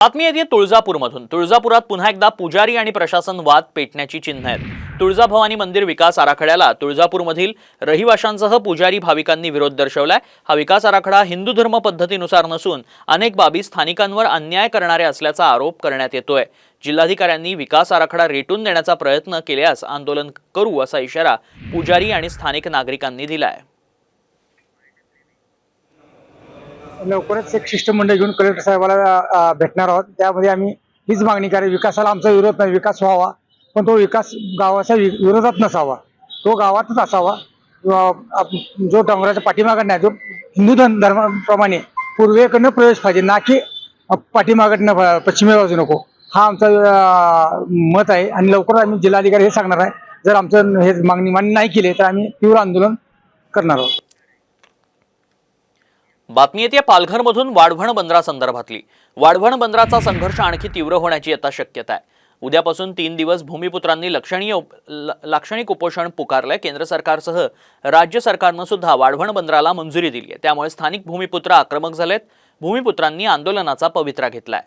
बातमी येते तुळजापूरमधून। तुळजापुरात पुन्हा एकदा पुजारी आणि प्रशासन वाद पेटण्याची चिन्ह आहेत। तुळजाभवानी मंदिर विकास आराखड्याला तुळजापूरमधील रहिवाशांसह पुजारी भाविकांनी विरोध दर्शवलाय। हा विकास आराखडा हिंदू धर्म पद्धतीनुसार नसून अनेक बाबी स्थानिकांवर अन्याय करणारे असल्याचा आरोप करण्यात येतोय। जिल्हाधिकाऱ्यांनी विकास आराखडा रेटून देण्याचा प्रयत्न केल्यास आंदोलन करू असा इशारा पुजारी आणि स्थानिक नागरिकांनी दिलाय। लवकरच एक शिष्टमंडळ घेऊन कलेक्टर साहेबाला भेटणार आहोत। त्यामध्ये आम्ही हीच मागणी करेल, विकासाला आमचा विरोध नाही, विकास व्हावा, पण तो विकास गावाच्या विरोधात नसावा, तो गावातच असावा। जो डोंगराच्या पाठीमागं नाही, जो हिंदू धर्माप्रमाणे पूर्वेकडनं प्रवेश पाहिजे, ना की पाठीमागनं पश्चिमे बाजू नको, हा आमचा मत आहे। आणि लवकर आम्ही जिल्हाधिकारी हे सांगणार आहे, जर आमचं हे मागणी मान्य नाही केली तर आम्ही तीव्र आंदोलन करणार आहोत। बातमी येते पालघरमधून वाढवण बंदरासंदर्भातली। वाढवण बंदराचा संघर्ष आणखी तीव्र होण्याची आता शक्यता आहे। उद्यापासून 3 दिवस भूमिपुत्रांनी लाक्षणिक उपोषण पुकारलंय। केंद्र सरकारसह राज्य सरकारनं सुद्धा वाढवण बंदराला मंजुरी दिली आहे। त्यामुळे स्थानिक भूमिपुत्र आक्रमक झालेत। भूमिपुत्रांनी आंदोलनाचा पवित्रा घेतलाय।